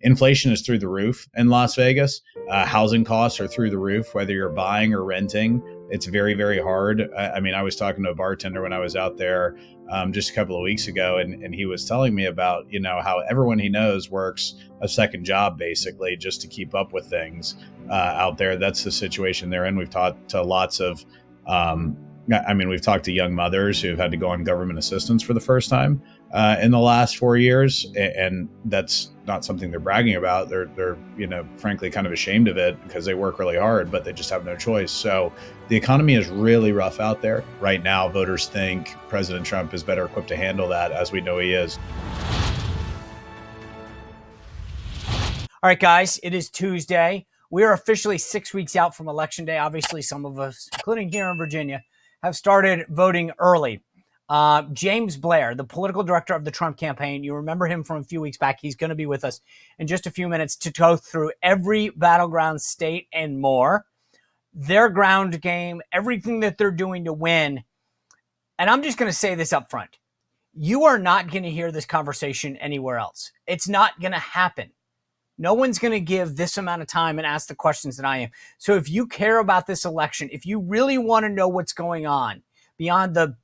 inflation is through the roof in Las Vegas. Housing costs are through the roof, whether you're buying or renting. It's very, very hard. I mean, I was talking to a bartender when I was out there just a couple of weeks ago, and he was telling me about, how everyone he knows works a second job basically just to keep up with things out there. That's the situation they're in. We've talked to lots of, we've talked to young mothers who've had to go on government assistance for the first time in the last 4 years, and that's not something they're bragging about. They're frankly kind of ashamed of it because they work really hard, but they just have no choice. So the economy is really rough out there right now. Voters think President Trump is better equipped to handle that, as we know he is. All right, guys, it is Tuesday. We are officially 6 weeks out from Election Day. Obviously, some of us, including here in Virginia, have started voting early. James Blair, the political director of the Trump campaign, you remember him from a few weeks back. He's going to be with us in just a few minutes to go through every battleground state and more, their ground game, everything that they're doing to win. And I'm just going to say this up front. You are not going to hear this conversation anywhere else. It's not going to happen. No one's going to give this amount of time and ask the questions that I am. So if you care about this election, if you really want to know what's going on beyond the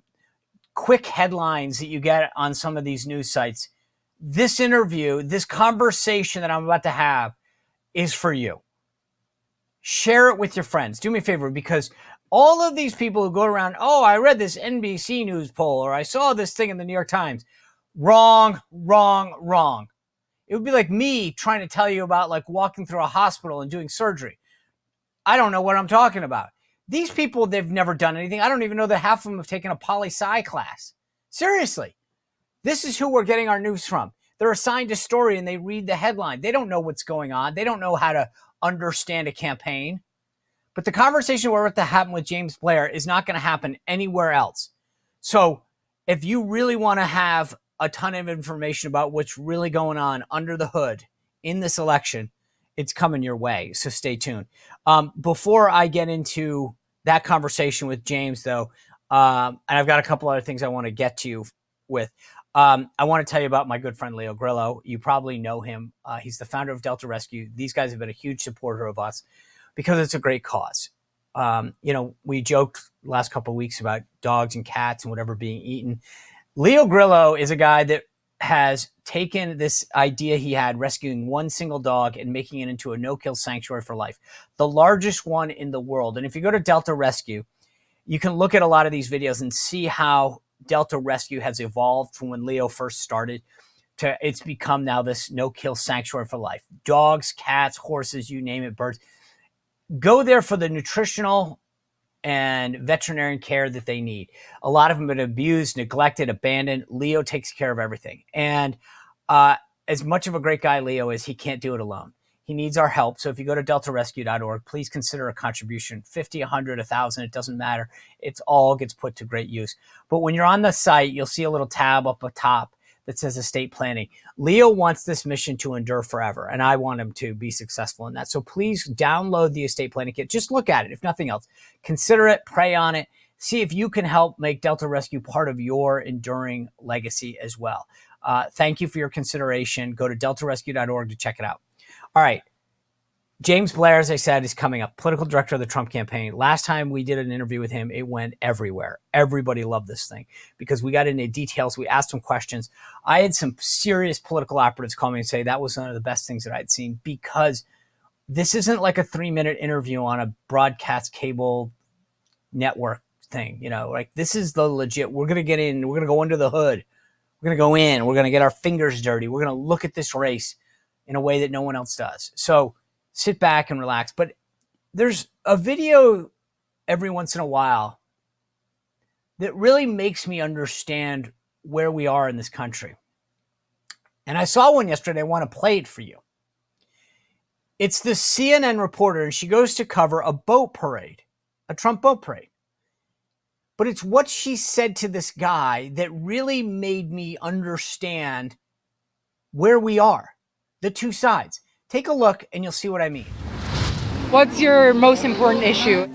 quick headlines that you get on some of these news sites, this interview, this conversation that I'm about to have is for you. Share it with your friends. Do me a favor, because all of these people who go around, oh, I read this NBC News poll, or I saw this thing in the New York Times. Wrong, wrong, wrong. It would be like me trying to tell you about like walking through a hospital and doing surgery. I don't know what I'm talking about. These people, they've never done anything. I don't even know that half of them have taken a poli-sci class. Seriously. This is who we're getting our news from. They're assigned a story and they read the headline. They don't know what's going on. They don't know how to understand a campaign. But the conversation we're about to happen with James Blair is not going to happen anywhere else. So if you really want to have a ton of information about what's really going on under the hood in this election, it's coming your way. So stay tuned. Before I get into that conversation with James, though, and I've got a couple other things I want to get to you with. I want to tell you about my good friend, Leo Grillo. You probably know him. He's the founder of Delta Rescue. These guys have been a huge supporter of us because it's a great cause. We joked last couple of weeks about dogs and cats and whatever being eaten. Leo Grillo is a guy that has taken this idea he had, rescuing one single dog and making it into a no-kill sanctuary for life, the largest one in the world. And if you go to Delta Rescue, you can look at a lot of these videos and see how Delta Rescue has evolved from when Leo first started to it's become now this no-kill sanctuary for life. Dogs, cats, horses, you name it, birds. Go there for the nutritional and veterinarian care that they need. A lot of them have been abused, neglected, abandoned. Leo takes care of everything. And as much of a great guy Leo is, he can't do it alone. He needs our help. So if you go to deltarescue.org, please consider a contribution, 50, 100, 1,000, it doesn't matter. It's all gets put to great use. But when you're on the site, you'll see a little tab up atop that says estate planning. Leo wants this mission to endure forever, and I want him to be successful in that. So please download the estate planning kit. Just look at it, if nothing else. Consider it, pray on it. See if you can help make Delta Rescue part of your enduring legacy as well. Thank you for your consideration. Go to deltarescue.org to check it out. All right. James Blair, as I said, is coming up, political director of the Trump campaign. Last time we did an interview with him, it went everywhere. Everybody loved this thing because we got into details. We asked him questions. I had some serious political operatives call me and say that was one of the best things that I'd seen, because this isn't like a 3-minute interview on a broadcast cable network thing. Like this is the legit. We're going to get in. We're going to go under the hood. We're going to go in. We're going to get our fingers dirty. We're going to look at this race in a way that no one else does. So sit back and relax. But there's a video every once in a while that really makes me understand where we are in this country. And I saw one yesterday. I want to play it for you. It's the CNN reporter, and she goes to cover a boat parade, a Trump boat parade. But it's what she said to this guy that really made me understand where we are, the two sides. Take a look and you'll see what I mean. What's your most important issue?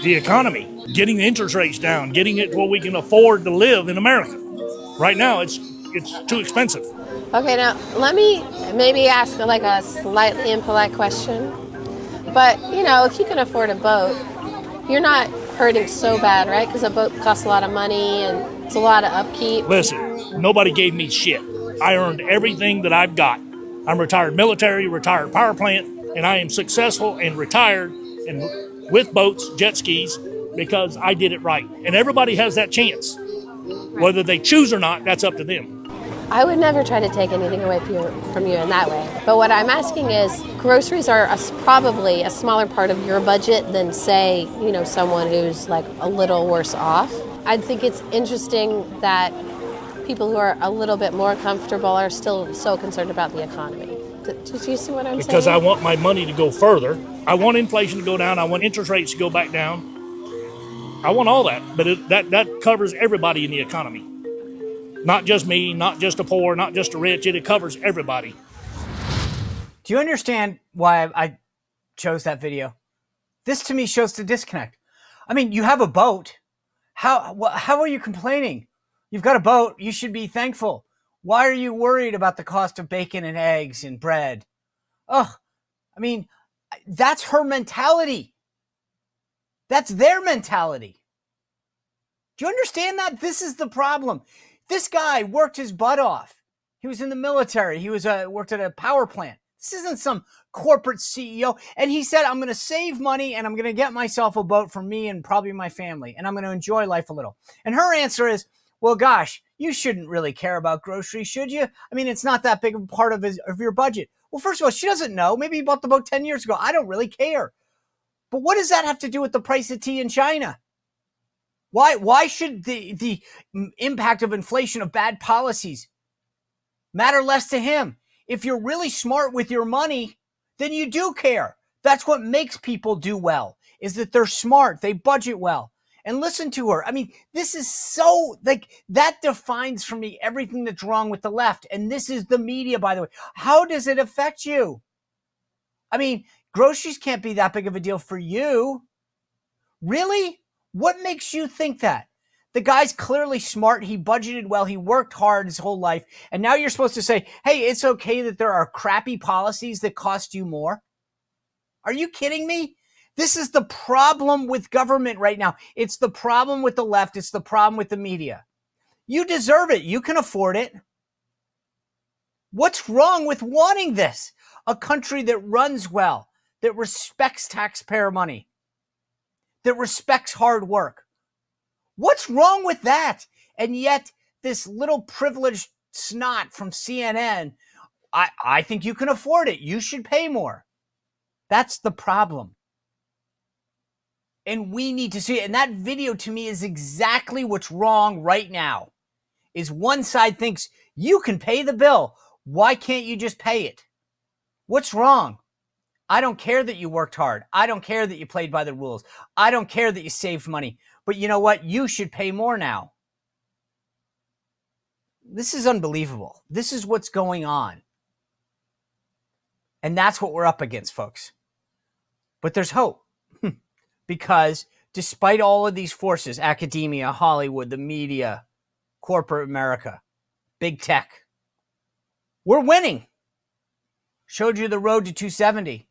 The economy, getting the interest rates down, getting it where we can afford to live in America. Right now, it's it's too expensive. Okay, now let me maybe ask like a slightly impolite question. But, you know, if you can afford a boat, you're not hurting so bad, right? Because a boat costs a lot of money and it's a lot of upkeep. Listen, nobody gave me shit. I earned everything that I've got. I'm retired military, retired power plant, and I am successful and retired and with boats, jet skis, because I did it right. And everybody has that chance. Whether they choose or not, that's up to them. I would never try to take anything away from you in that way. But what I'm asking is, groceries are probably a smaller part of your budget than, say, you know, someone who's like a little worse off. I think it's interesting that people who are a little bit more comfortable are still so concerned about the economy. Did you see what I'm saying? Because I want my money to go further. I want inflation to go down. I want interest rates to go back down. I want all that. But that covers everybody in the economy. Not just me, not just the poor, not just the rich. It covers everybody. Do you understand why I chose that video? This to me shows the disconnect. I mean, you have a boat. How are you complaining? You've got a boat. You should be thankful. Why are you worried about the cost of bacon and eggs and bread? Ugh. I mean, that's her mentality. That's their mentality. Do you understand that? This is the problem. This guy worked his butt off. He was in the military. He was worked at a power plant. This isn't some corporate CEO. And he said, I'm going to save money and I'm going to get myself a boat for me and probably my family. And I'm going to enjoy life a little. And her answer is, well, gosh, you shouldn't really care about groceries, should you? I mean, it's not that big of a part of your budget. Well, first of all, she doesn't know. Maybe he bought the boat 10 years ago. I don't really care. But what does that have to do with the price of tea in China? Why should the impact of inflation, of bad policies, matter less to him? If you're really smart with your money, then you do care. That's what makes people do well, is that they're smart, they budget well. And listen to her. I mean, this is so, like, that defines for me everything that's wrong with the left. And this is the media, by the way. How does it affect you? I mean, groceries can't be that big of a deal for you. Really? What makes you think that? The guy's clearly smart. He budgeted well. He worked hard his whole life. And now you're supposed to say, hey, it's okay that there are crappy policies that cost you more. Are you kidding me? This is the problem with government right now. It's the problem with the left. It's the problem with the media. You deserve it. You can afford it. What's wrong with wanting this? A country that runs well, that respects taxpayer money, that respects hard work. What's wrong with that? And yet, this little privileged snot from CNN, I think you can afford it. You should pay more. That's the problem. And we need to see it. And that video to me is exactly what's wrong right now. Is one side thinks you can pay the bill. Why can't you just pay it? What's wrong? I don't care that you worked hard. I don't care that you played by the rules. I don't care that you saved money. But you know what? You should pay more now. This is unbelievable. This is what's going on. And that's what we're up against, folks. But there's hope. Because despite all of these forces, academia, Hollywood, the media, corporate America, big tech, we're winning. Showed you the road to 270.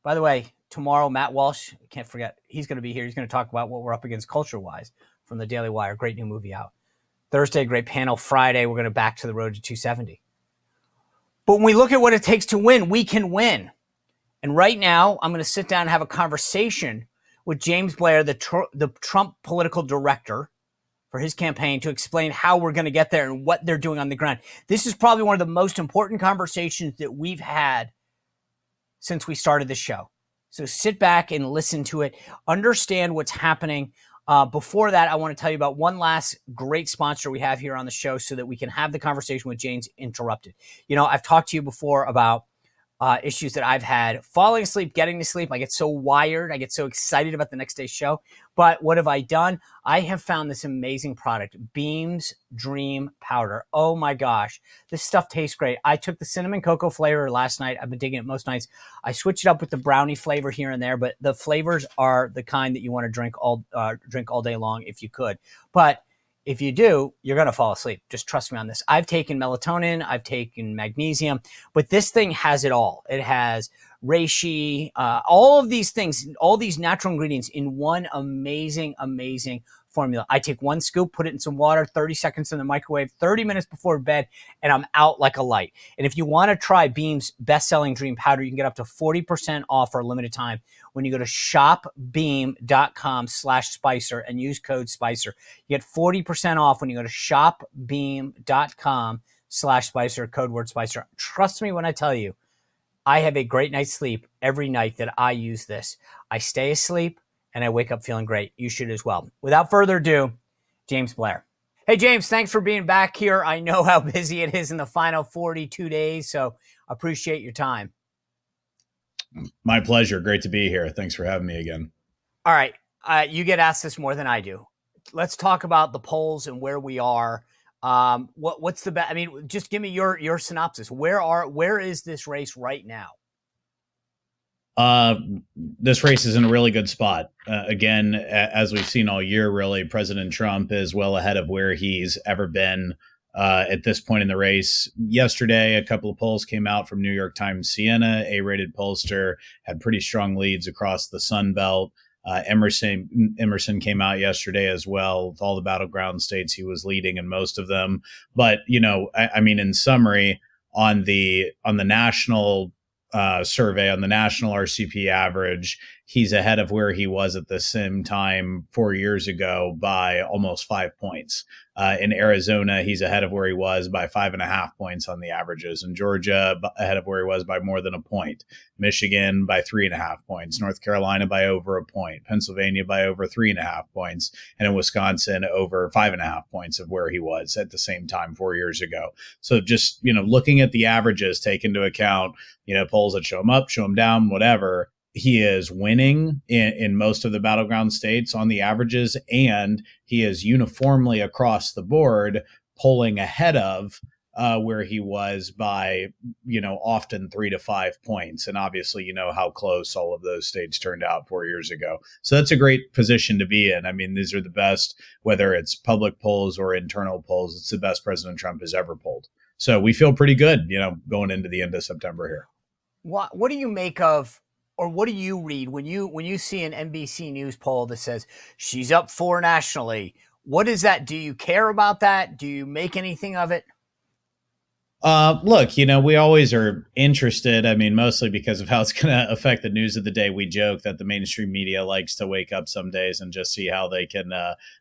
By the way, tomorrow, Matt Walsh, can't forget, he's going to be here. He's going to talk about what we're up against culture-wise from the Daily Wire. Great new movie out. Thursday, great panel. Friday, we're going to back to the road to 270. But when we look at what it takes to win, we can win. And right now, I'm going to sit down and have a conversation with James Blair, the Trump political director for his campaign, to explain how we're going to get there and what they're doing on the ground. This is probably one of the most important conversations that we've had since we started the show. So sit back and listen to it. Understand what's happening. Before that, I want to tell you about one last great sponsor we have here on the show so that we can have the conversation with James interrupted. You know, I've talked to you before about issues that I've had falling asleep, getting to sleep. I get so wired. I get so excited about the next day's show. But what have I done? I have found this amazing product, Beam's Dream Powder. Oh my gosh. This stuff tastes great. I took the cinnamon cocoa flavor last night. I've been digging it most nights. I switched it up with the brownie flavor here and there, but the flavors are the kind that you want to drink all day long if you could. But if you do, you're going to fall asleep. Just trust me on this. I've taken melatonin, I've taken magnesium, but this thing has it all. It has reishi, all of these things, all these natural ingredients in one amazing, amazing formula. I take 1 scoop, put it in some water, 30 seconds in the microwave, 30 minutes before bed, and I'm out like a light. And if you want to try Beam's best-selling dream powder, you can get up to 40% off for a limited time when you go to shopbeam.com/Spicer and use code Spicer. You get 40% off when you go to shopbeam.com/Spicer, code word Spicer. Trust me when I tell you, I have a great night's sleep every night that I use this. I stay asleep and I wake up feeling great. You should as well. Without further ado, James Blair. Hey, James, thanks for being back here. I know how busy it is in the final 42 days, so appreciate your time. My pleasure. Great to be here. Thanks for having me again. All right. You get asked this more than I do. Let's talk about the polls and where we are. What's the best? I mean, just give me your synopsis. Where is this race right now? This race is in a really good spot. Again, as we've seen all year, really, President Trump is well ahead of where he's ever been at this point in the race. Yesterday, a couple of polls came out from New York Times Siena. A-rated pollster had pretty strong leads across the sunbelt. Emerson came out yesterday as well. With all the battleground states, he was leading in most of them. But, I mean, in summary, on the national survey, on the national RCP average, he's ahead of where he was at the same time 4 years ago by almost 5 points. In Arizona, he's ahead of where he was by 5.5 points on the averages. In Georgia, ahead of where he was by more than a point. Michigan by 3.5 points. North Carolina by over a point. Pennsylvania by over 3.5 points. And in Wisconsin, over 5.5 points of where he was at the same time 4 years ago. So just, looking at the averages, take into account, polls that show him up, show him down, whatever. He is winning in most of the battleground states on the averages, and he is uniformly across the board polling ahead of where he was by, often 3 to 5 points. And obviously, how close all of those states turned out 4 years ago. So that's a great position to be in. I mean, these are the best, whether it's public polls or internal polls, it's the best President Trump has ever polled. So we feel pretty good, going into the end of September here. What do you make of, or what do you read when you see an NBC News poll that says she's up 4 nationally? What is that? Do you care about that? Do you make anything of it? Look, we always are interested. I mean, mostly because of how it's going to affect the news of the day. We joke that the mainstream media likes to wake up some days and just see how they can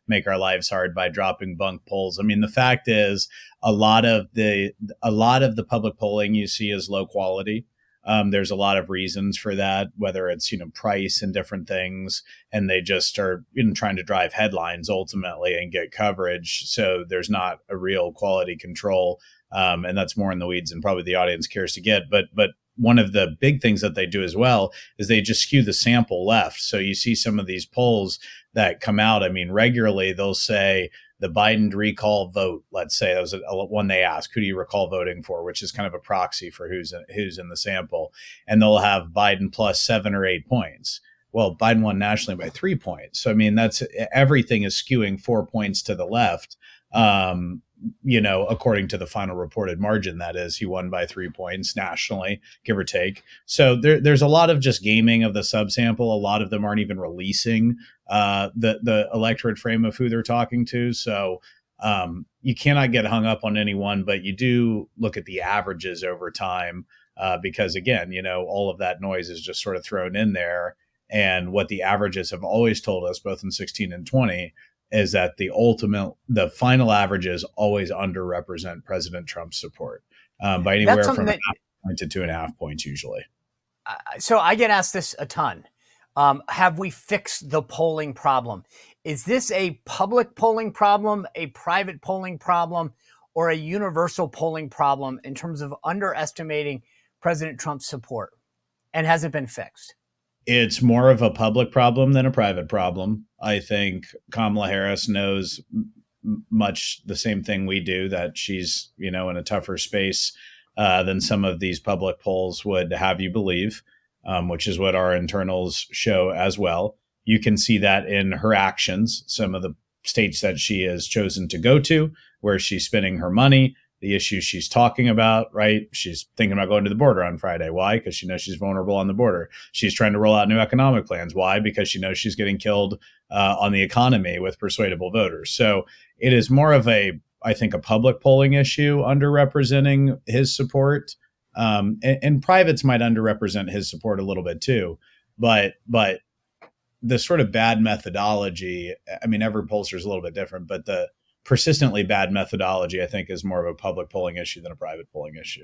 make our lives hard by dropping bunk polls. I mean, the fact is a lot of the public polling you see is low quality. There's a lot of reasons for that, whether it's, price and different things, and they just are trying to drive headlines ultimately and get coverage. So there's not a real quality control. And that's more in the weeds than probably the audience cares to get. But one of the big things that they do as well is they just skew the sample left. So you see some of these polls that come out. I mean, regularly they'll say the Biden recall vote. Let's say that was one they ask, who do you recall voting for, which is kind of a proxy for who's in the sample. And they'll have Biden plus 7 or 8 points. Well, Biden won nationally by 3 points. So, I mean, everything is skewing 4 points to the left. According to the final reported margin, that is, he won by 3 points nationally, give or take. So there's a lot of just gaming of the subsample. A lot of them aren't even releasing the electorate frame of who they're talking to. So you cannot get hung up on anyone, but you do look at the averages over time because, again, all of that noise is just sort of thrown in there. And what the averages have always told us, both in 16 and 20, is that the final averages always underrepresent President Trump's support by anywhere from 0.5 point to 2.5 points usually. So I get asked this a ton. Have we fixed the polling problem? Is this a public polling problem, a private polling problem, or a universal polling problem in terms of underestimating President Trump's support? And has it been fixed? It's more of a public problem than a private problem. I think Kamala Harris knows much the same thing we do, that she's, in a tougher space than some of these public polls would have you believe, which is what our internals show as well. You can see that in her actions. Some of the states that she has chosen to go to, where she's spending her money, the issues she's talking about, right? She's thinking about going to the border on Friday. Why? Because she knows she's vulnerable on the border. She's trying to roll out new economic plans. Why? Because she knows she's getting killed on the economy with persuadable voters. So it is more of I think, a public polling issue underrepresenting his support. And privates might underrepresent his support a little bit too. But the sort of bad methodology, I mean, every pollster is a little bit different, but the persistently bad methodology, I think, is more of a public polling issue than a private polling issue.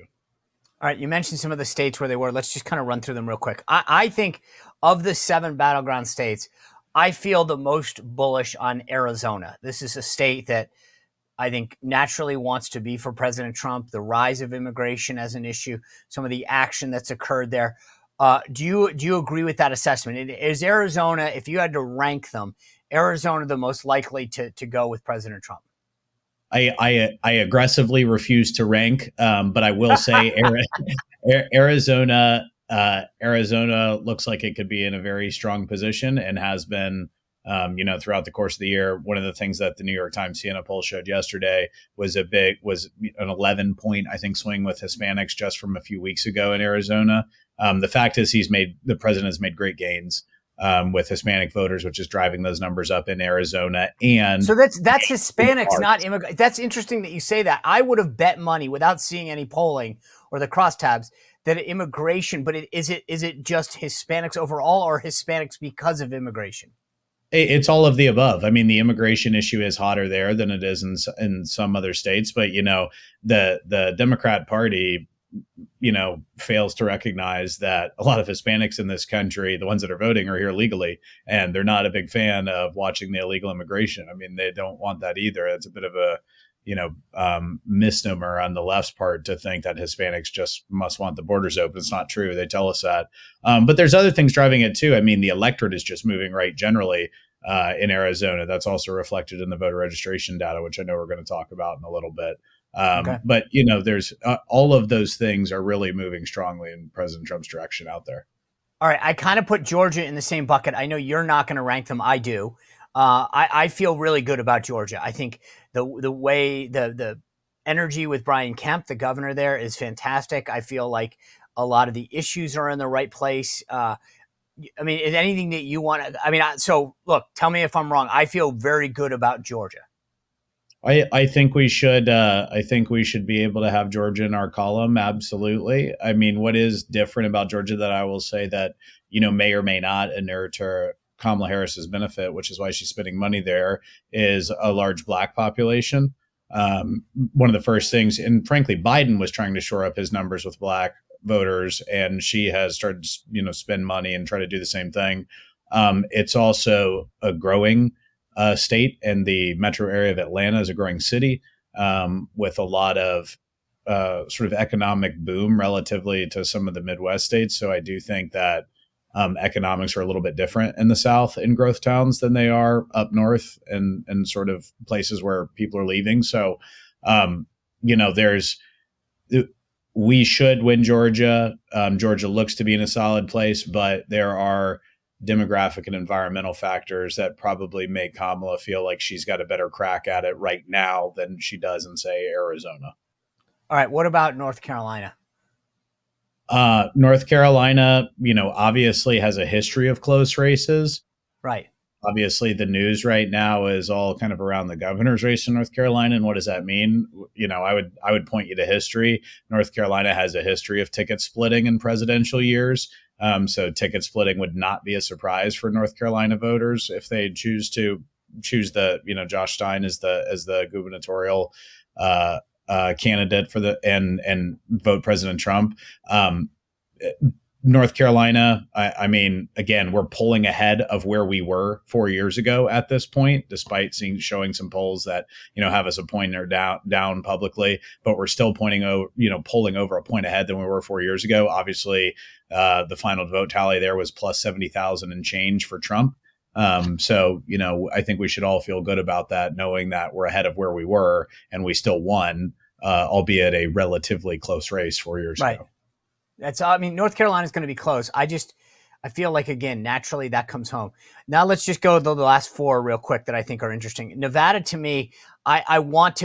All right, you mentioned some of the states where they were. Let's just kind of run through them real quick. I think of the 7 battleground states, I feel the most bullish on Arizona. This is a state that I think naturally wants to be for President Trump, the rise of immigration as an issue, some of the action that's occurred there. Do you agree with that assessment? Is Arizona, if you had to rank them, Arizona the most likely to go with President Trump? I aggressively refuse to rank, but I will say Arizona looks like it could be in a very strong position and has been, throughout the course of the year. One of the things that the New York Times Siena poll showed yesterday was an 11-point, I think, swing with Hispanics just from a few weeks ago in Arizona. The fact is the president has made great gains with Hispanic voters, which is driving those numbers up in Arizona. And so that's Hispanics, not immigrants. That's interesting that you say that. I would have bet money without seeing any polling or the crosstabs that immigration, but is it just Hispanics overall or Hispanics because of immigration? It's all of the above. I mean, the immigration issue is hotter there than it is in some other states. But, the Democrat Party, fails to recognize that a lot of Hispanics in this country, the ones that are voting, are here legally, and they're not a big fan of watching the illegal immigration. I mean, they don't want that either. It's a bit of a, misnomer on the left's part to think that Hispanics just must want the borders open. It's not true. They tell us that. But there's other things driving it too. I mean, the electorate is just moving right generally in Arizona. That's also reflected in the voter registration data, which I know we're going to talk about in a little bit. Okay. But, there's all of those things are really moving strongly in President Trump's direction out there. All right. I kind of put Georgia in the same bucket. I know you're not going to rank them. I do. I feel really good about Georgia. I think the way the energy with Brian Kemp, the governor there, is fantastic. I feel like a lot of the issues are in the right place. I mean, is anything that you want to, so look, tell me if I'm wrong. I feel very good about Georgia. I think we should be able to have Georgia in our column. Absolutely. I mean, what is different about Georgia that I will say that, may or may not inure to Kamala Harris's benefit, which is why she's spending money there, is a large Black population. One of the first things, and frankly, Biden was trying to shore up his numbers with Black voters, and she has started to, spend money and try to do the same thing. It's also a growing state, and the metro area of Atlanta is a growing city with a lot of sort of economic boom relatively to some of the Midwest states. So I do think that economics are a little bit different in the South in growth towns than they are up north and sort of places where people are leaving. So, we should win Georgia. Georgia looks to be in a solid place, but there are demographic and environmental factors that probably make Kamala feel like she's got a better crack at it right now than she does in, say, Arizona. All right. What about North Carolina? North Carolina, obviously has a history of close races. Right. Obviously, the news right now is all kind of around the governor's race in North Carolina. And what does that mean? I would point you to history. North Carolina has a history of ticket splitting in presidential years. So ticket splitting would not be a surprise for North Carolina voters if they choose the, Josh Stein as the gubernatorial candidate for and vote President Trump. North Carolina, I mean, again, we're pulling ahead of where we were 4 years ago at this point, despite showing some polls that, have us a point or down publicly, but we're still pulling over a point ahead than we were 4 years ago. Obviously, the final vote tally there was plus 70,000 and change for Trump. So, I think we should all feel good about that, knowing that we're ahead of where we were and we still won, albeit a relatively close race 4 years ago. North Carolina is going to be close. I feel like, again, naturally that comes home. Now let's just go to the last four real quick that I think are interesting. Nevada, to me, I want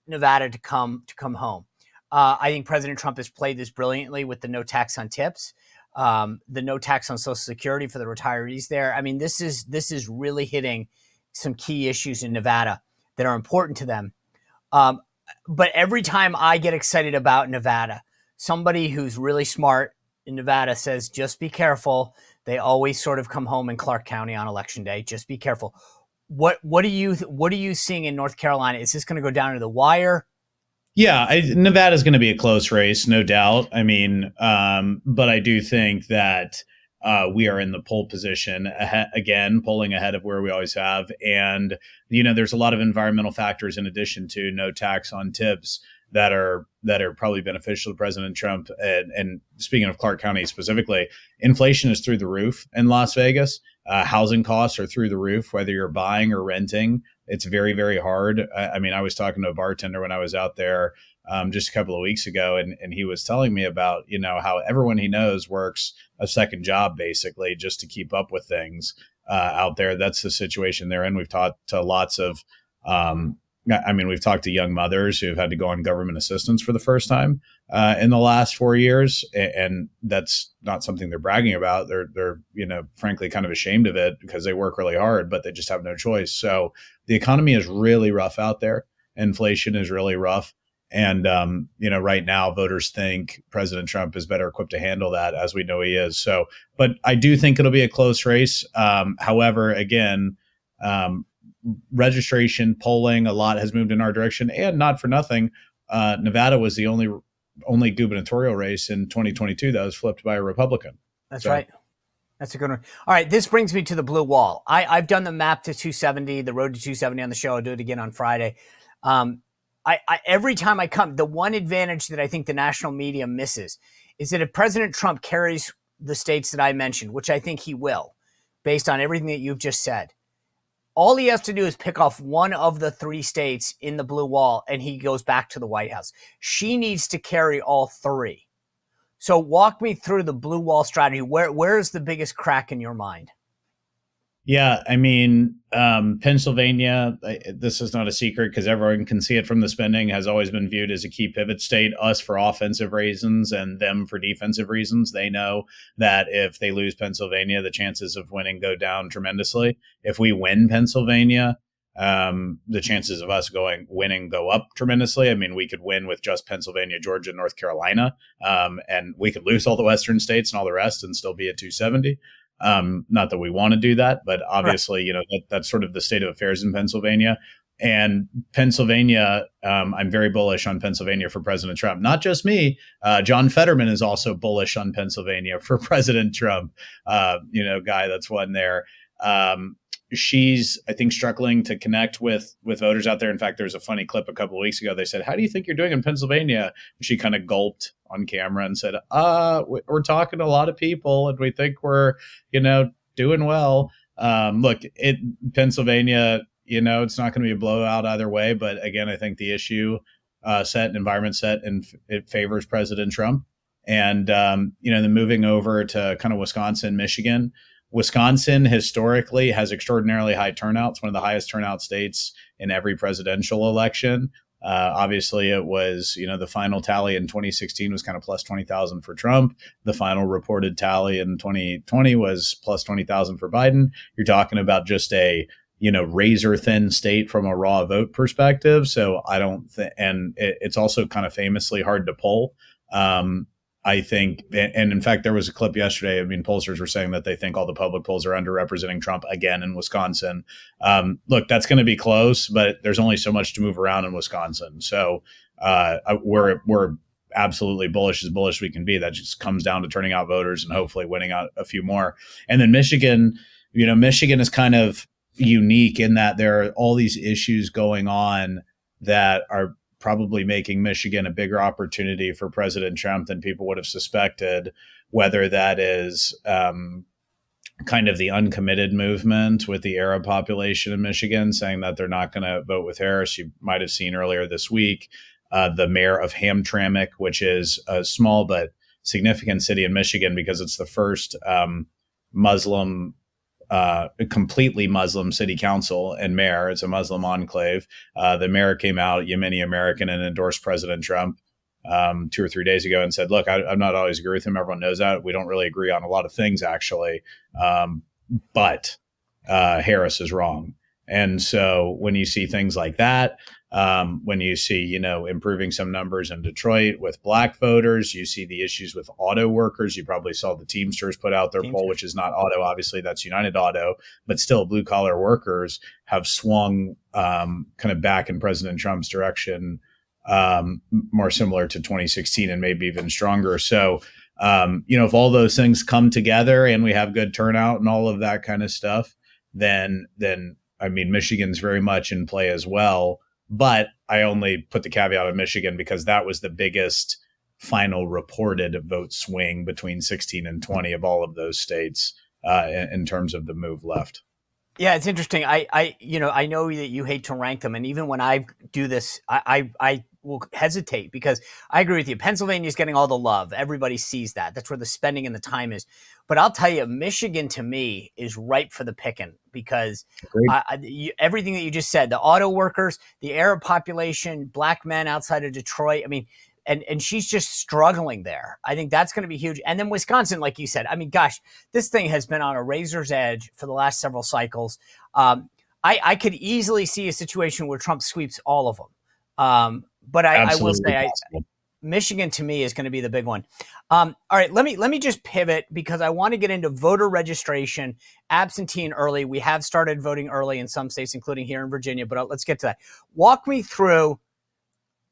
Nevada to come home. I think President Trump has played this brilliantly with the no tax on tips, the no tax on Social Security for the retirees there. I mean, this is really hitting some key issues in Nevada that are important to them. But every time I get excited about Nevada, somebody who's really smart in Nevada says, just be careful. They always sort of come home in Clark County on election day. Just be careful. What are you seeing in North Carolina? Is this going to go down to the wire? Yeah, Nevada's going to be a close race, no doubt. I mean, but I do think that we are in the pole position again, polling ahead of where we always have. And, there's a lot of environmental factors in addition to no tax on tips that are probably beneficial to President Trump. And speaking of Clark County specifically, inflation is through the roof in Las Vegas. Housing costs are through the roof, whether you're buying or renting. It's very, very hard. I mean, I was talking to a bartender when I was out there just a couple of weeks ago, and he was telling me about, how everyone he knows works a second job basically just to keep up with things out there. That's the situation they're in. We've talked to lots of we've talked to young mothers who've had to go on government assistance for the first time in the last 4 years, and that's not something they're bragging about. They're frankly kind of ashamed of it because they work really hard, but they just have no choice. So the economy is really rough out there. Inflation is really rough, and right now voters think President Trump is better equipped to handle that, as we know he is. So, but I do think it'll be a close race. However, again. Registration, polling, a lot has moved in our direction, and not for nothing, Nevada was the only gubernatorial race in 2022 that was flipped by a Republican. That's right. That's a good one. All right, this brings me to the blue wall. I've done the map to 270, the road to 270 on the show. I'll do it again on Friday. Every time I come, the one advantage that I think the national media misses is that if President Trump carries the states that I mentioned, which I think he will, based on everything that you've just said, all he has to do is pick off one of the three states in the blue wall, and he goes back to the White House. She needs to carry all three. So walk me through the blue wall strategy. Where is the biggest crack in your mind? Yeah, I mean, Pennsylvania, this is not a secret because everyone can see it from the spending, has always been viewed as a key pivot state, us for offensive reasons and them for defensive reasons. They know that if they lose Pennsylvania, the chances of winning go down tremendously. If we win Pennsylvania, the chances of us winning go up tremendously. I mean, we could win with just Pennsylvania, Georgia, North Carolina, and we could lose all the Western states and all the rest and still be at 270. Not that we want to do that, but obviously, right. That's sort of the state of affairs in Pennsylvania. And Pennsylvania, I'm very bullish on Pennsylvania for President Trump. Not just me. John Fetterman is also bullish on Pennsylvania for President Trump. Guy that's won there. She's, I think, struggling to connect with voters out there. In fact, there's a funny clip a couple of weeks ago. They said, "How do you think you're doing in Pennsylvania?" She kind of gulped on camera and said, we're talking to a lot of people and we think we're, doing well. Look, Pennsylvania, it's not going to be a blowout either way. But again, I think the issue set and environment set, and it favors President Trump. And, then moving over to kind of Wisconsin, Michigan. Wisconsin historically has extraordinarily high turnout. It's one of the highest turnout states in every presidential election. Obviously, it was, the final tally in 2016 was kind of plus 20,000 for Trump. The final reported tally in 2020 was plus 20,000 for Biden. You're talking about just a, razor thin state from a raw vote perspective. So I don't think, and it's also kind of famously hard to poll. I think, and in fact, there was a clip yesterday. I mean, pollsters were saying that they think all the public polls are underrepresenting Trump again in Wisconsin. Look, that's going to be close, but there's only so much to move around in Wisconsin. So we're absolutely bullish as we can be. That just comes down to turning out voters and hopefully winning out a few more. And then Michigan, Michigan is kind of unique in that there are all these issues going on that are probably making Michigan a bigger opportunity for President Trump than people would have suspected, whether that is kind of the uncommitted movement with the Arab population in Michigan saying that they're not going to vote with Harris. You might have seen earlier this week, the mayor of Hamtramck, which is a small but significant city in Michigan because it's the first Muslim, completely Muslim city council and mayor. It's a Muslim enclave. The mayor came out, Yemeni American, and endorsed President Trump 2 or 3 days ago and said, look, I'm not always agree with him. Everyone knows that. We don't really agree on a lot of things, actually. But Harris is wrong. And so when you see things like that, when you see, improving some numbers in Detroit with black voters, you see the issues with auto workers. You probably saw the Teamsters put out their poll, which is not auto. Obviously, that's United Auto, but still blue collar workers have swung kind of back in President Trump's direction, more similar to 2016 and maybe even stronger. So, if all those things come together and we have good turnout and all of that kind of stuff, then Michigan's very much in play as well. But I only put the caveat of Michigan because that was the biggest final reported vote swing between 16 and 20 of all of those states in terms of the move left. Yeah, it's interesting. I know that you hate to rank them, and even when I do this, I will hesitate because I agree with you. Pennsylvania's getting all the love. Everybody sees that. That's where the spending and the time is. But I'll tell you, Michigan to me is ripe for the picking because everything that you just said, the auto workers, the Arab population, black men outside of Detroit. And she's just struggling there. I think that's going to be huge. And then Wisconsin, like you said, gosh, this thing has been on a razor's edge for the last several cycles. I could easily see a situation where Trump sweeps all of them. But I will say Michigan to me is going to be the big one. All right, let me just pivot because I want to get into voter registration, absentee and early. We have started voting early in some states, including here in Virginia, but let's get to that. Walk me through.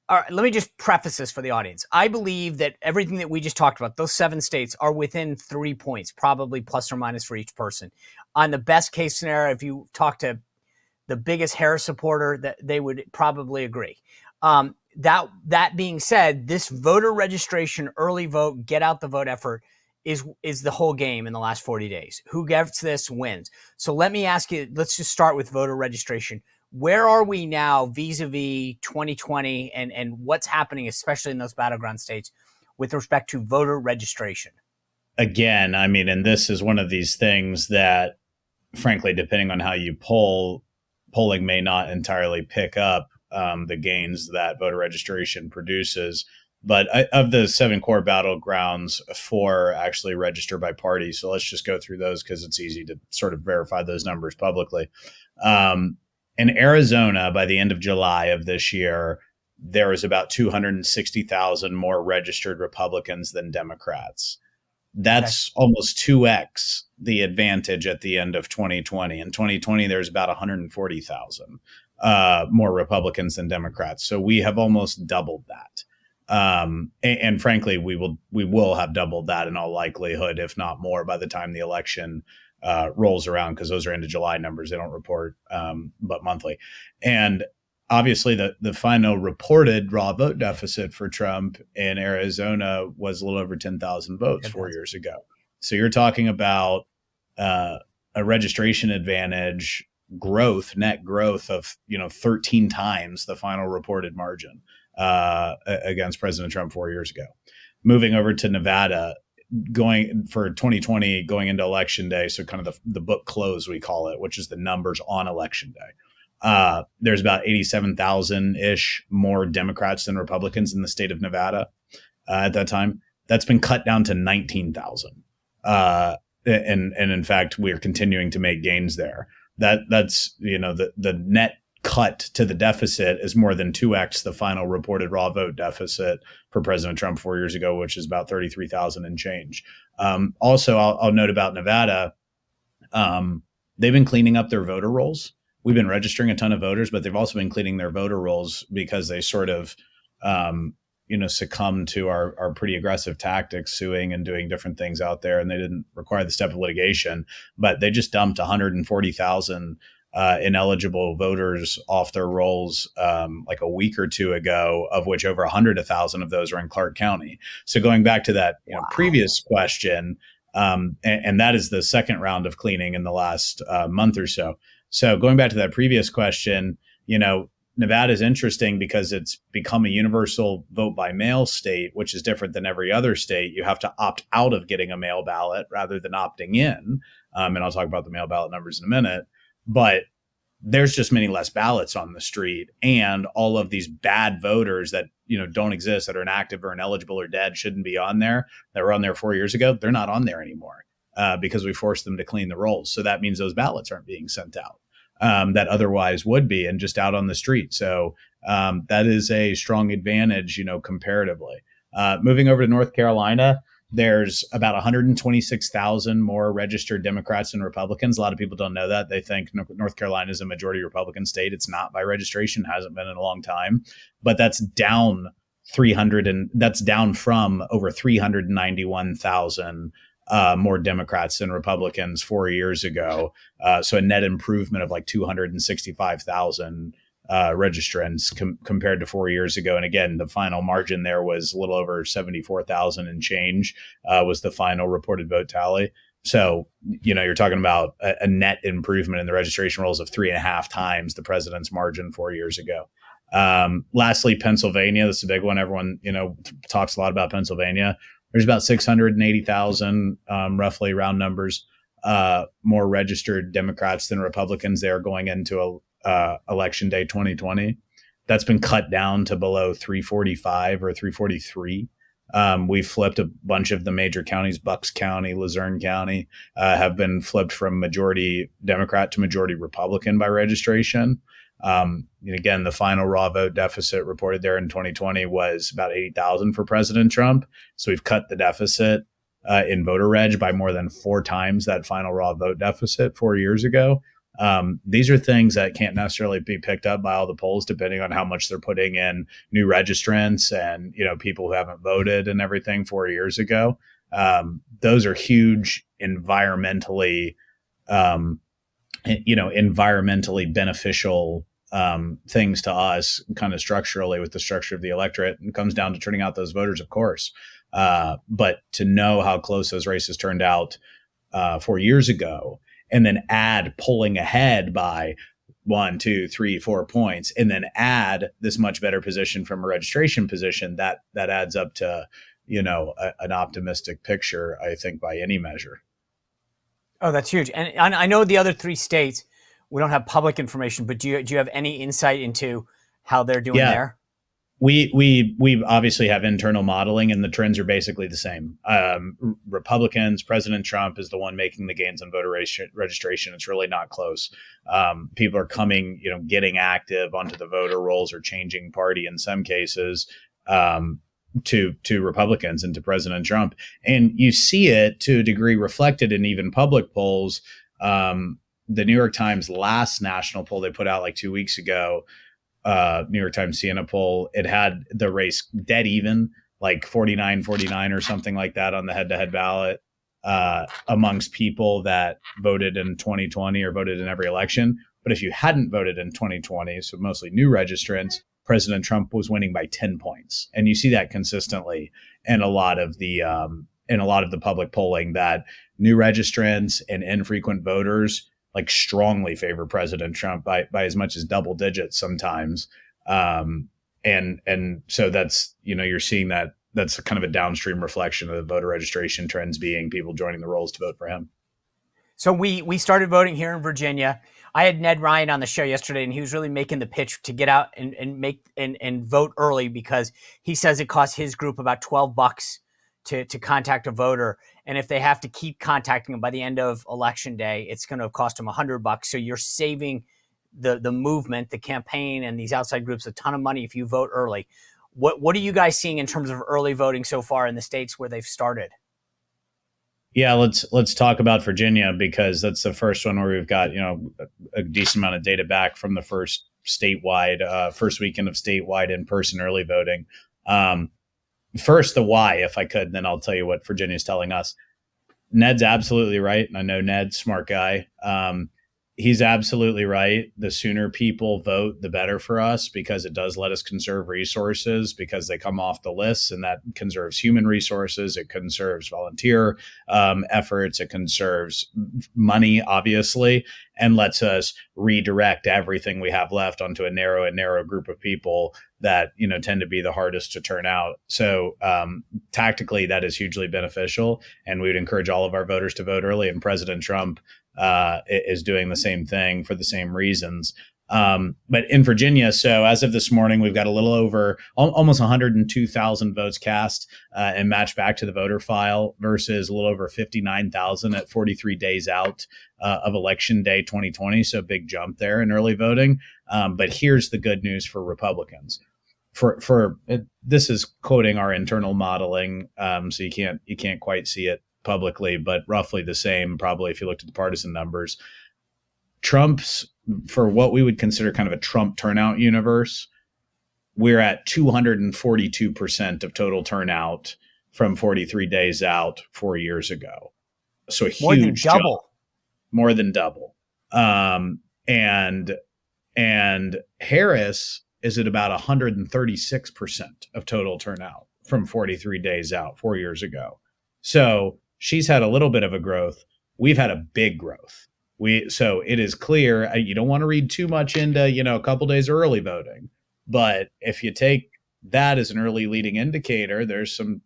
All right, let me just preface this for the audience. I believe that everything that we just talked about, those 7 states, are within 3 points, probably plus or minus for each person. On the best case scenario, if you talk to the biggest Harris supporter, that they would probably agree. That being said, this voter registration, early vote, get out the vote effort is the whole game in the last 40 days. Who gets this wins. So let me ask you, let's just start with voter registration. Where are we now vis-a-vis 2020 and what's happening, especially in those battleground states, with respect to voter registration? Again, and this is one of these things that, frankly, depending on how you polling may not entirely pick up the gains that voter registration produces. But of the 7 core battlegrounds, 4 actually register by party. So let's just go through those because it's easy to sort of verify those numbers publicly. In Arizona, by the end of July of this year, there was about 260,000 more registered Republicans than Democrats. That's almost 2x the advantage at the end of 2020. In 2020, there's about 140,000 more Republicans than Democrats. So we have almost doubled that. And frankly, we will have doubled that in all likelihood, if not more, by the time the election rolls around, because those are end of July numbers. They don't report but monthly. And obviously the final reported raw vote deficit for Trump in Arizona was a little over 10,000 votes 4 years ago. So you're talking about a registration advantage net growth of 13 times the final reported margin against President Trump 4 years ago. Moving over to Nevada, going for 2020, going into election day. So kind of the book close, we call it, which is the numbers on election day. There's about 87,000 ish more Democrats than Republicans in the state of Nevada at that time. That's been cut down to 19,000. And in fact, we're continuing to make gains there. That's the net cut to the deficit is more than 2x the final reported raw vote deficit for President Trump 4 years ago, which is about 33,000 and change. Also, I'll note about Nevada, they've been cleaning up their voter rolls. We've been registering a ton of voters, but they've also been cleaning their voter rolls because they sort of, succumbed to our pretty aggressive tactics, suing and doing different things out there. And they didn't require the step of litigation, but they just dumped 140,000 ineligible voters off their rolls like a week or two ago, of which over 100,000 of those are in Clark County. So going back to that previous question, and that is the second round of cleaning in the last month or so. So going back to that previous question, Nevada is interesting because it's become a universal vote by mail state, which is different than every other state. You have to opt out of getting a mail ballot rather than opting in. And I'll talk about the mail ballot numbers in a minute. But there's just many less ballots on the street, and all of these bad voters that don't exist, that are inactive or ineligible or dead, shouldn't be on there, that were on there 4 years ago. They're not on there anymore because we forced them to clean the rolls. So that means those ballots aren't being sent out that otherwise would be, and just out on the street. So that is a strong advantage, comparatively. Moving over to North Carolina, there's about 126,000 more registered Democrats and Republicans. A lot of people don't know that. They think North Carolina is a majority Republican state. It's not by registration, hasn't been in a long time, but that's down 300, and that's down from over 391,000 more Democrats than Republicans 4 years ago. So a net improvement of like 265,000 registrants compared to 4 years ago. And again, the final margin there was a little over 74,000 and change was the final reported vote tally. So, you're talking about a net improvement in the registration rolls of 3.5 times the president's margin 4 years ago. Lastly, Pennsylvania, this is a big one. Everyone, talks a lot about Pennsylvania. There's about 680,000, roughly round numbers, more registered Democrats than Republicans there going into election day 2020. That's been cut down to below 345 or 343. We've flipped a bunch of the major counties. Bucks County, Luzerne County have been flipped from majority Democrat to majority Republican by registration. Again, the final raw vote deficit reported there in 2020 was about 80,000 for President Trump. So we've cut the deficit in voter reg by more than 4 times that final raw vote deficit 4 years ago. These are things that can't necessarily be picked up by all the polls, depending on how much they're putting in new registrants and, people who haven't voted and everything 4 years ago. Those are huge environmentally beneficial things to us, kind of structurally, with the structure of the electorate. It comes down to turning out those voters, of course. But to know how close those races turned out 4 years ago, and then add pulling ahead by 1, 2, 3, 4 points, and then add this much better position from a registration position, that adds up to, an optimistic picture, I think, by any measure. Oh, that's huge. And I know the other 3 states, we don't have public information, but do you have any insight into how they're doing there? We obviously have internal modeling, and the trends are basically the same. Republicans, President Trump is the one making the gains on voter registration. It's really not close. People are coming, getting active onto the voter rolls or changing party in some cases to Republicans and to President Trump. And you see it to a degree reflected in even public polls. The New York Times last national poll they put out like 2 weeks ago, New York Times Siena poll, it had the race dead even, like 49-49 or something like that on the head-to-head ballot amongst people that voted in 2020 or voted in every election. But if you hadn't voted in 2020, so mostly new registrants, President Trump was winning by 10 points. And you see that consistently in a lot of the public polling, that new registrants and infrequent voters like strongly favor President Trump by as much as double digits sometimes. And so that's, you're seeing that's kind of a downstream reflection of the voter registration trends being people joining the rolls to vote for him. So we started voting here in Virginia. I had Ned Ryan on the show yesterday, and he was really making the pitch to get out and vote early, because he says it costs his group about $12 to contact a voter. And if they have to keep contacting them by the end of election day, it's going to cost them $100. So you're saving the movement, the campaign, and these outside groups a ton of money if you vote early. What are you guys seeing in terms of early voting so far in the states where they've started? Yeah, let's talk about Virginia, because that's the first one where we've got, a decent amount of data back from the first weekend of statewide in-person early voting. First, the why, if I could, and then I'll tell you what Virginia's telling us. Ned's absolutely right. And I know Ned's smart guy. He's absolutely right. The sooner people vote, the better for us, because it does let us conserve resources, because they come off the lists, and that conserves human resources. It conserves volunteer efforts. It conserves money, obviously, and lets us redirect everything we have left onto a narrow group of people that, tend to be the hardest to turn out. So tactically, that is hugely beneficial. And we would encourage all of our voters to vote early. And President Trump is doing the same thing for the same reasons. But in Virginia, so as of this morning, we've got a little over almost 102,000 votes cast and matched back to the voter file, versus a little over 59,000 at 43 days out of Election Day 2020. So big jump there in early voting. But here's the good news for Republicans. This is quoting our internal modeling, so you can't quite see it publicly, but roughly the same, probably, if you looked at the partisan numbers. Trump's, for what we would consider kind of a Trump turnout universe, we're at 242% of total turnout from 43 days out 4 years ago. So a huge jump, more than double. And Harris is at about 136% of total turnout from 43 days out 4 years ago. So she's had a little bit of a growth. We've had a big growth. So it is clear, you don't want to read too much into, a couple days early voting, but if you take that as an early leading indicator, there's some,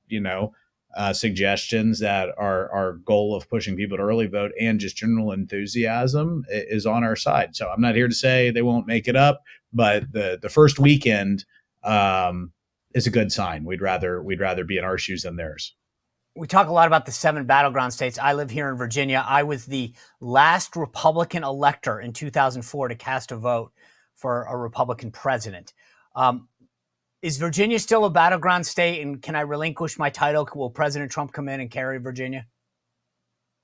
suggestions that our goal of pushing people to early vote and just general enthusiasm is on our side. So I'm not here to say they won't make it up, but the first weekend is a good sign. We'd rather be in our shoes than theirs. We talk a lot about the 7 battleground states. I live here in Virginia. I was the last Republican elector in 2004 to cast a vote for a Republican president. Is Virginia still a battleground state? And can I relinquish my title? Will President Trump come in and carry Virginia?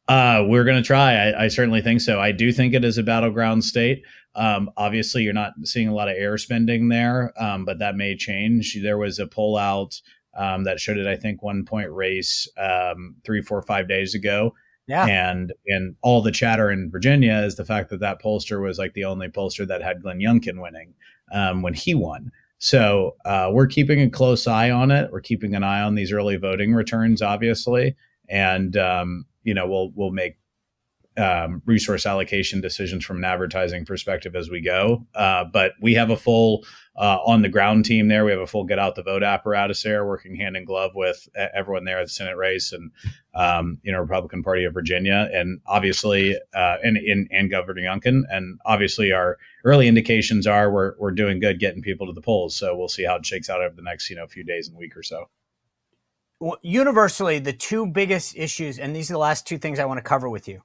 We're going to try. I certainly think so. I do think it is a battleground state. Obviously, you're not seeing a lot of air spending there, but that may change. There was a poll out that showed it, I think, 1 point race 3, 4, 5 days ago. Yeah. And all the chatter in Virginia is the fact that pollster was like the only pollster that had Glenn Youngkin winning when he won. So we're keeping a close eye on it. We're keeping an eye on these early voting returns, obviously. And, we'll make resource allocation decisions from an advertising perspective as we go. But we have a full on the ground team there. We have a full get out the vote apparatus there, working hand in glove with everyone there at the Senate race and, Republican Party of Virginia, and obviously, and Governor Youngkin. And obviously our early indications are we're doing good getting people to the polls. So we'll see how it shakes out over the next, few days and week or so. Well, universally, the two biggest issues, and these are the last two things I want to cover with you.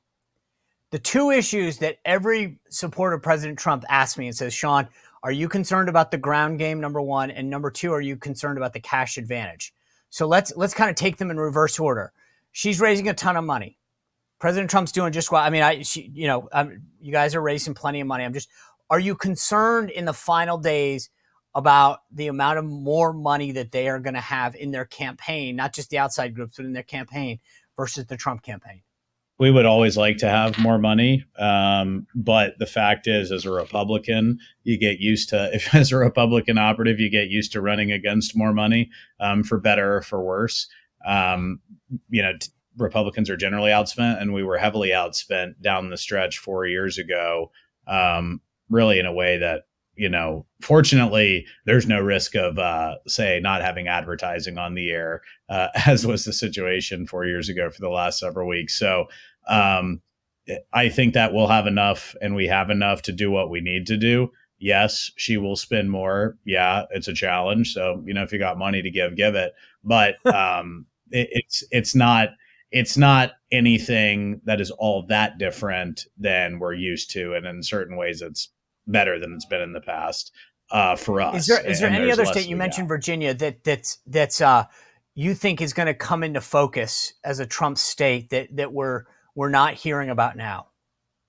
The two issues that every supporter of President Trump asks me and says, Sean, are you concerned about the ground game, number one? And number two, are you concerned about the cash advantage? So let's kind of take them in reverse order. She's raising a ton of money. President Trump's doing just well. I mean, you guys are raising plenty of money. Are you concerned in the final days about the amount of more money that they are going to have in their campaign, not just the outside groups, but in their campaign versus the Trump campaign? We would always like to have more money. But the fact is, as a Republican, you get used to, as a Republican operative, you get used to running against more money, for better or for worse. Republicans are generally outspent, and we were heavily outspent down the stretch 4 years ago, really in a way that, fortunately, there's no risk of, say, not having advertising on the air, as was the situation 4 years ago for the last several weeks. So I think that we'll have enough, and we have enough to do what we need to do. Yes, she will spend more. Yeah, it's a challenge. So, if you got money to give it. But it's not anything that is all that different than we're used to. And in certain ways, it's better than it's been in the past for us. Is there any other state, you mentioned Virginia, that's you think is going to come into focus as a Trump state that we're not hearing about now?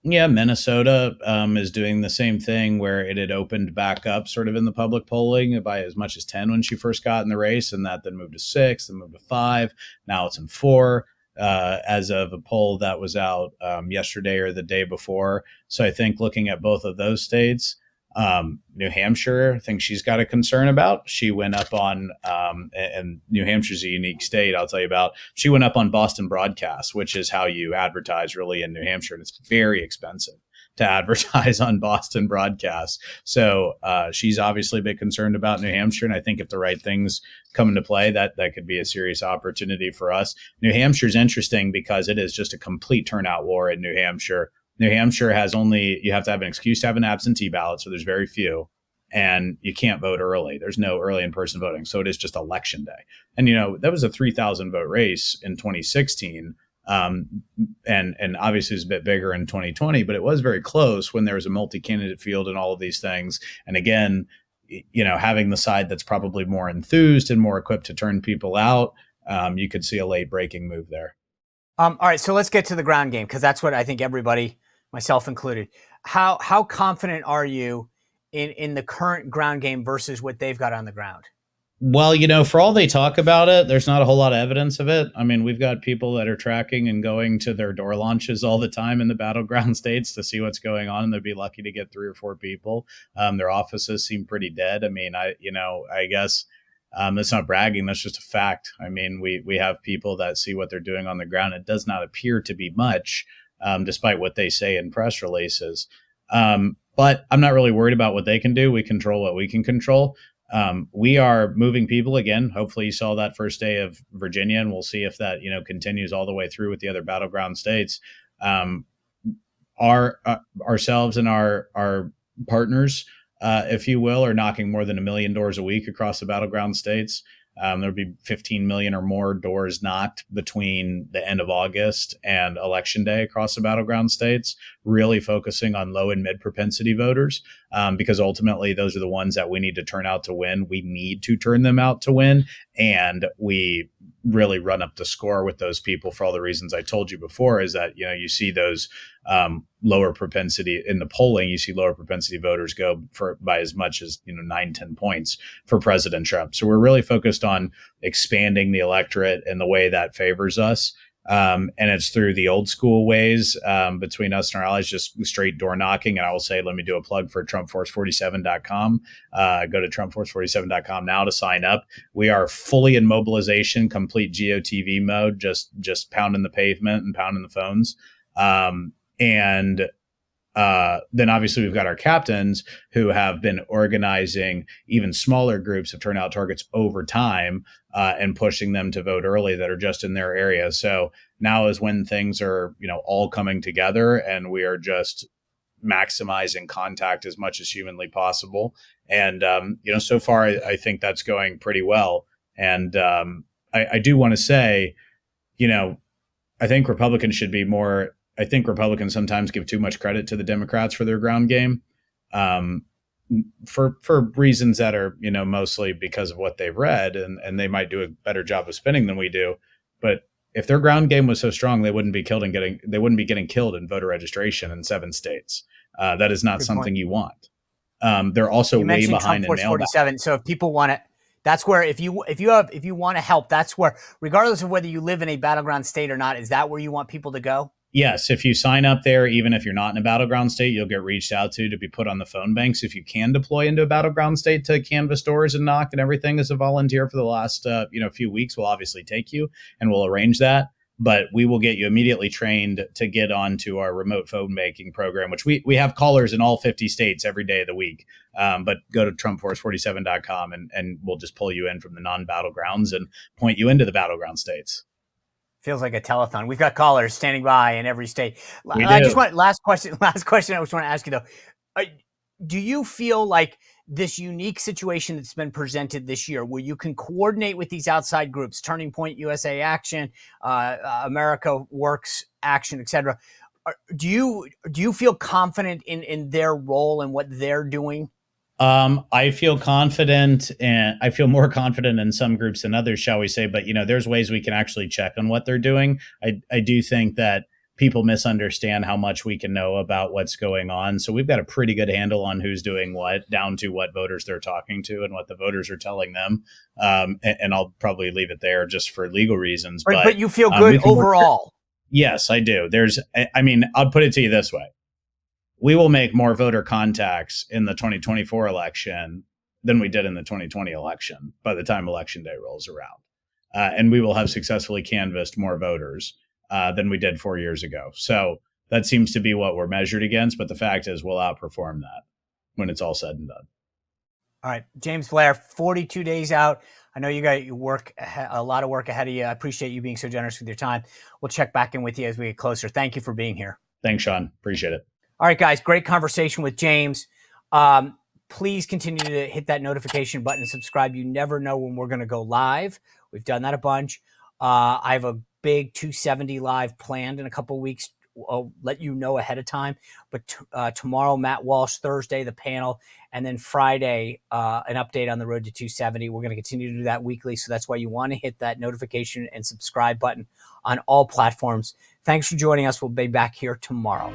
Yeah, Minnesota is doing the same thing, where it had opened back up sort of in the public polling by as much as 10 when she first got in the race, and that then moved to 6, then moved to 5. Now it's in 4. as of a poll that was out yesterday or the day before. So I think looking at both of those states, New Hampshire, I think she's got a concern about. She went up on, and New Hampshire's a unique state, I'll tell you about. She went up on Boston broadcast, which is how you advertise really in New Hampshire. And it's very expensive to advertise on Boston broadcast. So she's obviously a bit concerned about New Hampshire. And I think if the right things come into play, that could be a serious opportunity for us. New Hampshire's interesting because it is just a complete turnout war in New Hampshire. New Hampshire has you have to have an excuse to have an absentee ballot. So there's very few, and you can't vote early. There's no early in-person voting. So it is just election day. And, that was a 3,000 vote race in 2016. And obviously it's a bit bigger in 2020, but it was very close when there was a multi-candidate field and all of these things. And again, having the side that's probably more enthused and more equipped to turn people out, you could see a late breaking move there. All right, so let's get to the ground game, because that's what I think everybody, myself included. How confident are you in the current ground game versus what they've got on the ground? Well, for all they talk about it, there's not a whole lot of evidence of it. I mean, we've got people that are tracking and going to their door launches all the time in the battleground states to see what's going on, and they'd be lucky to get 3 or 4 people. Their offices seem pretty dead. I mean, I guess that's not bragging. That's just a fact. I mean, we have people that see what they're doing on the ground. It does not appear to be much, despite what they say in press releases. But I'm not really worried about what they can do. We control what we can control. We are moving people again. Hopefully you saw that first day of Virginia, and we'll see if that, continues all the way through with the other battleground states. Ourselves and our partners, if you will, are knocking more than 1 million doors a week across the battleground states. There'll be 15 million or more doors knocked between the end of August and election day across the battleground states, really focusing on low and mid propensity voters, because ultimately those are the ones that we need to turn out to win. We need to turn them out to win. And we really run up the score with those people for all the reasons I told you before, is that, you see those lower propensity in the polling, you see lower propensity voters go by as much as 9-10 points for President Trump. So we're really focused on expanding the electorate in the way that favors us. And it's through the old school ways between us and our allies, just straight door knocking. And I will say, let me do a plug for TrumpForce47.com. Go to TrumpForce47.com now to sign up. We are fully in mobilization, complete GOTV mode, just pounding the pavement and pounding the phones. And then obviously we've got our captains who have been organizing even smaller groups of turnout targets over time and pushing them to vote early that are just in their area. So now is when things are, all coming together, and we are just maximizing contact as much as humanly possible. And, so far, I think that's going pretty well. And I do want to say, I think Republicans should be more. I think Republicans sometimes give too much credit to the Democrats for their ground game, for reasons that are, mostly because of what they've read, and they might do a better job of spinning than we do. But if their ground game was so strong, they wouldn't be getting killed in voter registration in 7 states. That is not something you want. They're also way behind in mail 47. So if people want to, that's where if you want to help, that's where, regardless of whether you live in a battleground state or not, is that where you want people to go? Yes, if you sign up there, even if you're not in a battleground state, you'll get reached out to be put on the phone banks. If you can deploy into a battleground state to canvass doors and knock and everything as a volunteer for the last few weeks, we'll obviously take you and we'll arrange that. But we will get you immediately trained to get onto our remote phone banking program, which we have callers in all 50 states every day of the week. But go to TrumpForce47.com and we'll just pull you in from the non-battlegrounds and point you into the battleground states. Feels like a telethon. We've got callers standing by in every state. I just want last question. I just want to ask you though, do you feel like this unique situation that's been presented this year, where you can coordinate with these outside groups, Turning Point, USA Action, America Works Action, etc., do you feel confident in their role and what they're doing? I feel confident, and I feel more confident in some groups than others, shall we say. But, there's ways we can actually check on what they're doing. I do think that people misunderstand how much we can know about what's going on. So we've got a pretty good handle on who's doing what, down to what voters they're talking to and what the voters are telling them. And I'll probably leave it there just for legal reasons. But you feel good overall. Yes, I do. I'll put it to you this way. We will make more voter contacts in the 2024 election than we did in the 2020 election by the time election day rolls around. And we will have successfully canvassed more voters than we did 4 years ago. So that seems to be what we're measured against. But the fact is we'll outperform that when it's all said and done. All right, James Blair, 42 days out. I know you got a lot of work ahead of you. I appreciate you being so generous with your time. We'll check back in with you as we get closer. Thank you for being here. Thanks, Sean. Appreciate it. All right, guys, great conversation with James. Please continue to hit that notification button and subscribe. You never know when we're going to go live. We've done that a bunch. I have a big 270 live planned in a couple of weeks. I'll let you know ahead of time. But tomorrow, Matt Walsh, Thursday, the panel, and then Friday, an update on the road to 270. We're going to continue to do that weekly. So that's why you want to hit that notification and subscribe button on all platforms. Thanks for joining us. We'll be back here tomorrow.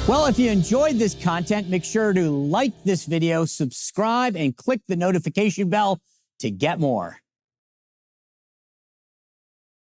Well, if you enjoyed this content, make sure to like this video, subscribe, and click the notification bell to get more.